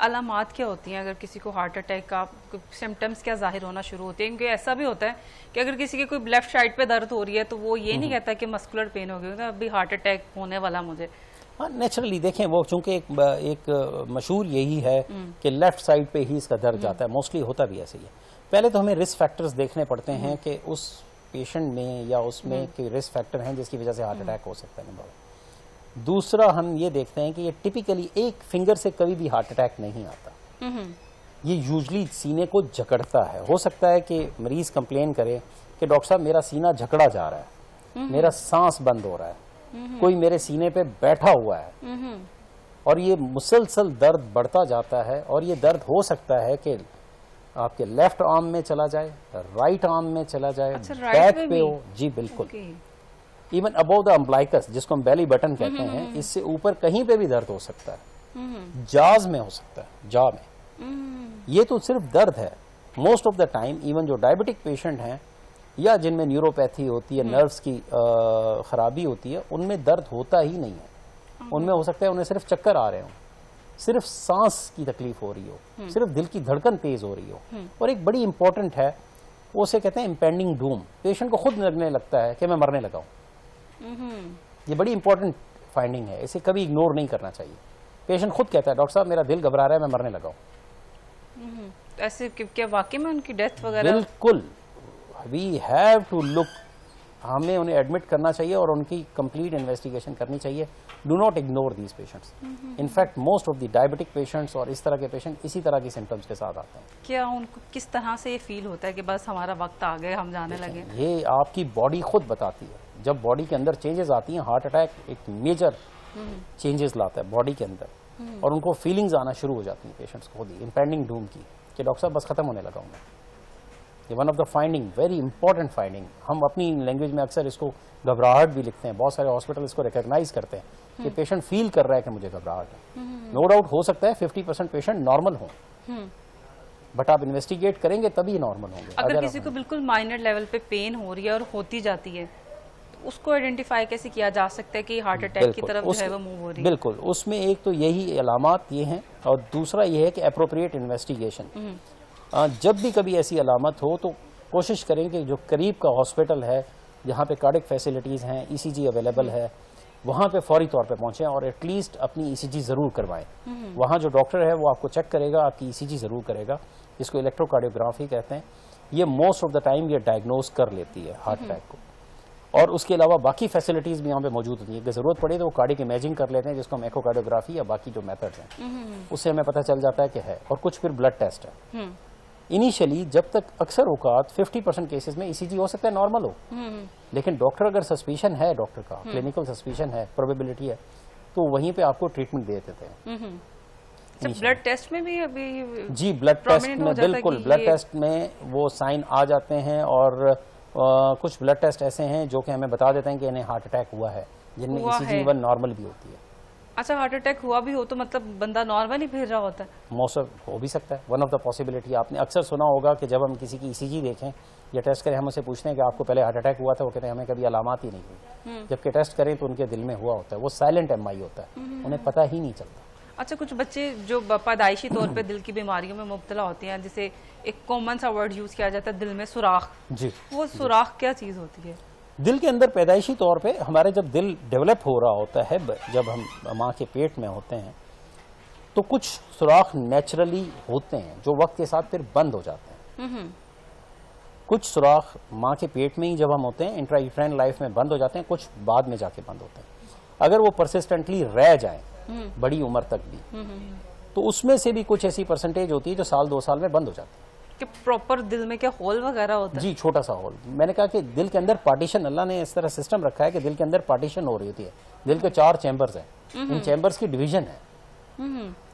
अलामात क्या होती हैं अगर किसी को हार्ट अटैक का सिम्टम्स क्या जाहिर होना शुरू होते हैं? क्योंकि ऐसा भी होता है कि अगर किसी की कोई लेफ्ट साइड पे दर्द हो रही है तो वो ये नहीं कहता कि मस्कुलर पेन हो गया, अभी हार्ट अटैक होने वाला मुझे। हाँ, नेचुरली देखें वो चूंकि एक मशहूर यही है कि लेफ्ट साइड पे ही इसका दर्द जाता है, मोस्टली होता भी ऐसे ही है। पहले तो हमें रिस्क फैक्टर्स देखने पड़ते हैं कि उस पेशेंट में या उसमें कोई रिस्क फैक्टर हैं जिसकी वजह से हार्ट अटैक हो सकता है, नंबर 1। दूसरा हम ये देखते हैं कि ये टिपिकली एक फिंगर से कभी भी हार्ट अटैक नहीं आता, ये यूजली सीने को जकड़ता है। हो सकता है कि मरीज कंप्लेन करे कि डॉक्टर साहब मेरा सीना जकड़ा जा रहा है, मेरा सांस बंद हो रहा है, कोई मेरे सीने पे बैठा हुआ है, और ये मुसलसल दर्द बढ़ता जाता है। और ये दर्द हो सकता है कि आपके लेफ्ट आर्म में चला जाए, राइट आर्म में चला जाए, अच्छा, बैक पे हो। जी बिल्कुल, इवन अबव द अम्बलाइकस जिसको हम बेली बटन कहते हैं, इससे ऊपर कहीं पे भी दर्द हो सकता है, जाज में हो सकता है, जा में। ये तो सिर्फ दर्द है। Most of the time even जो डायबिटिक पेशेंट हैं या जिनमें न्यूरोपैथी होती है, नर्व्स की खराबी होती है, उनमें दर्द होता ही नहीं है। उनमें हो सकता है उन्हें सिर्फ चक्कर आ रहे हो, सिर्फ सांस की तकलीफ हो रही हो, सिर्फ दिल की धड़कन तेज हो रही हो। और एक बड़ी इंपॉर्टेंट है, उसे कहते हैं इम्पेंडिंग डूम। पेशेंट को खुद लगने लगता है कि मैं मरने लगा हूं। ये बड़ी इंपॉर्टेंट फाइंडिंग है, इसे कभी इग्नोर नहीं करना चाहिए। पेशेंट खुद कहता है डॉक्टर साहब मेरा दिल घबरा रहा है, मैं मरने लगा हूं। ऐसे क्या वाकई में उनकी डेथ वगैरह? बिल्कुल, वी हैव टू लुक, हमें उन्हें एडमिट करना चाहिए और उनकी कंप्लीट इन्वेस्टिगेशन करनी चाहिए। Do not ignore these patients. In fact most of the diabetic patients और इस तरह के पेशेंट इसी तरह की सिम्टम्स के साथ आते हैं। क्या उनको किस तरह से ये फील होता है कि बस हमारा वक्त आ गया, हम जाने लगे? ये आपकी बॉडी खुद बताती है। जब बॉडी के अंदर चेंजेस आती हैं, हार्ट अटैक एक मेजर चेंजेस लाता है बॉडी के अंदर, और उनको फीलिंग्स आना शुरू हो जाती हैं पेशेंट्स को खुद ही, इम्पेंडिंग डूम की, कि डॉक्टर साहब बस खत्म होने लगा हूं मैं। ये one of the finding, very important finding. हम अपनी लैंग्वेज में अक्सर इसको घबराहट भी लिखते हैं, बहुत सारे हॉस्पिटल इसको रिकॉग्नाइज करते हैं कि पेशेंट फील कर रहा है कि मुझे घबराहट है। नो डाउट हो सकता है 50% पेशेंट नॉर्मल हो, बट आप इन्वेस्टिगेट करेंगे तभी नॉर्मल होंगे। अगर किसी को बिल्कुल माइनर लेवल पे पेन हो रही है और होती जाती है, तो उसको आइडेंटिफाई कैसे किया जा सकता है कि हार्ट अटैक की तरफ जो है वो मूव हो रही है? बिल्कुल, उसमें एक तो यही अलामात ये हैं, और दूसरा ये है कि एप्रोप्रिएट इन्वेस्टिगेशन। जब भी कभी ऐसी अलामत हो तो कोशिश करें कि जो करीब का हॉस्पिटल है जहाँ पे कार्डिक फैसिलिटीज़ हैं, ईसीजी अवेलेबल है, वहाँ पे फौरी तौर पे पहुँचें और एटलीस्ट अपनी ईसीजी ज़रूर करवाएं। वहाँ जो डॉक्टर है वो आपको चेक करेगा, आपकी ईसीजी ज़रूर करेगा, जिसको इलेक्ट्रोकार्डियोग्राफी कहते हैं। ये मोस्ट ऑफ द टाइम ये डायग्नोज कर लेती है हार्ट अटैक को। और उसके अलावा बाकी फैसिलिटीज़ भी यहाँ पे मौजूद होती है। अगर ज़रूरत पड़े तो वो कार्डिक इमेजिंग कर लेते हैं, जिसको हम एकोकार्डियोग्राफी या बाकी जो मेथड्स हैं उससे हमें पता चल जाता है कि है। और कुछ फिर ब्लड टेस्ट है। इनिशियली जब तक अक्सर औकात 50% केसेस में ईसीजी हो सकता है नॉर्मल हो, लेकिन डॉक्टर अगर सस्पिशन है, डॉक्टर का क्लिनिकल सस्पिशन है, प्रोबेबिलिटी है, तो वहीं पे आपको ट्रीटमेंट दे देते हैं। ब्लड टेस्ट में भी अभी जी, ब्लड टेस्ट में बिल्कुल, ब्लड टेस्ट में वो साइन आ जाते हैं। और कुछ ब्लड टेस्ट ऐसे हैं जो कि हमें बता देते हैं कि इन्हें हार्ट अटैक हुआ है, जिनमें ईसीजी इवन नॉर्मल भी होती है। अच्छा, हार्ट अटैक हुआ भी हो तो मतलब बंदा नॉर्मल ही फिर रहा होता है? मौसम हो भी सकता है, वन ऑफ द पॉसिबिलिटी। आपने अक्सर सुना होगा कि जब हम किसी की ईसीजी देखें या टेस्ट करें, हम उससे पूछते हैं कि आपको पहले हार्ट अटैक हुआ था, वो कहते हैं हमें कभी अलामात ही नहीं हुई। जबकि टेस्ट करें तो उनके दिल में हुआ होता है, वो साइलेंट एमआई होता है, उन्हें पता ही नहीं चलता। अच्छा, कुछ बच्चे जो पैदाइशी तौर पे दिल की बीमारियों में मुब्तला होते हैं, जिसे एक कॉमन सा वर्ड यूज किया जाता है दिल में सुराख, जी, वो सुराख क्या चीज होती है? दिल के अंदर पैदाइशी तौर पे हमारे जब दिल डेवलप हो रहा होता है, जब हम माँ के पेट में होते हैं, तो कुछ सुराख नेचुरली होते हैं जो वक्त के साथ फिर बंद हो जाते हैं। कुछ सुराख माँ के पेट में ही जब हम होते हैं इंट्रायूटेराइन लाइफ में बंद हो जाते हैं, कुछ बाद में जाके बंद होते हैं। अगर वो परसिस्टेंटली रह जाए बड़ी उम्र तक भी, तो उसमें से भी कुछ ऐसी परसेंटेज होती है जो साल 2 साल में बंद हो जाती है। कि प्रॉपर दिल में क्या होल वगैरह होता है? जी, छोटा सा होल। मैंने कहा कि दिल के अंदर पार्टीशन, अल्लाह ने इस तरह सिस्टम रखा है कि दिल के अंदर पार्टीशन हो रही होती है। दिल के 4 चैम्बर्स हैं, इन चैम्बर्स की डिवीजन है।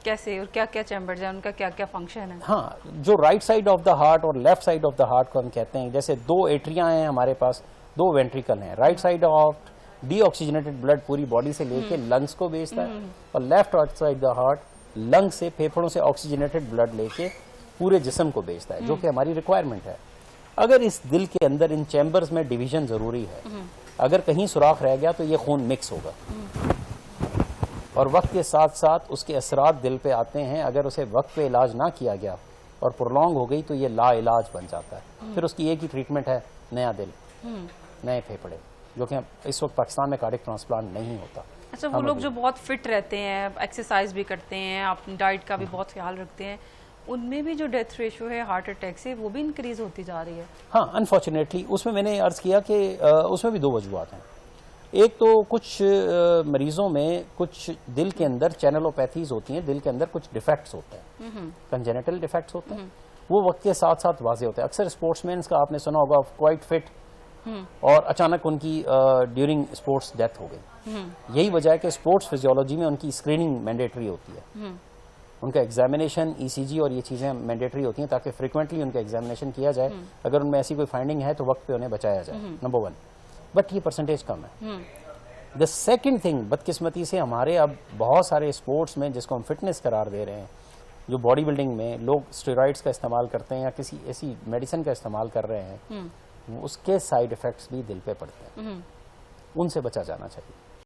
कैसे और क्या क्या चैम्बर्स हैं, उनका क्या क्या फंक्शन है? हाँ, जो right side of the heart और left side of the heart को हम कहते हैं, जैसे 2 एट्रिया हैं हमारे पास, 2 वेंट्रिकल हैं। Right side of deoxygenated blood पूरी बॉडी से लेके लंग्स को भेजता है, और left side the heart lung से, फेफड़ों से ऑक्सीजनेटेड ब्लड लेके पूरे जिस्म को भेजता है, जो कि हमारी रिक्वायरमेंट है। अगर इस दिल के अंदर इन चैम्बर्स में डिवीजन जरूरी है, अगर कहीं सुराख रह गया तो ये खून मिक्स होगा। और वक्त के साथ साथ उसके असरात दिल पे आते हैं। अगर उसे वक्त पे इलाज ना किया गया और प्रोलॉन्ग हो गई तो ये लाइलाज बन जाता है। फिर उसकी एक ही ट्रीटमेंट है, नया दिल, नए फेफड़े, जो कि इस वक्त पाकिस्तान में कार्डियक ट्रांसप्लांट नहीं होता। अच्छा, वो लोग जो बहुत फिट रहते हैं, एक्सरसाइज भी करते हैं, अपनी डाइट का भी बहुत ख्याल रखते हैं, उनमें भी जो डेथ रेशियो है हार्ट अटैक से वो भी इंक्रीज होती जा रही है? हाँ, अनफॉर्चुनेटली उसमें मैंने अर्ज किया कि उसमें भी दो वजूहत हैं। एक तो कुछ मरीजों में कुछ दिल के अंदर चैनलोपैथीज होती हैं, दिल के अंदर कुछ डिफेक्ट्स होते हैं, कंजेनिटल डिफेक्ट्स होते हैं, वो वक्त के साथ साथ वाजे होते हैं। अक्सर स्पोर्ट्समैन का आपने सुना होगा, क्वाइट फिट, और अचानक उनकी ड्यूरिंग स्पोर्ट्स डेथ हो गई। यही वजह है कि स्पोर्ट्स फिजियोलॉजी में उनकी स्क्रीनिंग मैंडेटरी होती है, उनका एग्जामिनेशन, ईसीजी और ये चीज़ें मैंडेटरी होती हैं ताकि फ्रिक्वेंटली उनका एग्जामिनेशन किया जाए। अगर उनमें ऐसी कोई फाइंडिंग है तो वक्त पे उन्हें बचाया जाए, नंबर 1। बट ये परसेंटेज कम है। द सेकंड थिंग, बदकिस्मती से हमारे अब बहुत सारे स्पोर्ट्स में, जिसको हम फिटनेस करार दे रहे हैं, जो बॉडी बिल्डिंग में लोग स्टेरॉइड्स का इस्तेमाल करते हैं या किसी ऐसी मेडिसिन का इस्तेमाल कर रहे हैं, उसके साइड इफेक्ट्स भी दिल पे पड़ते हैं। उनसे बचा जाना चाहिए।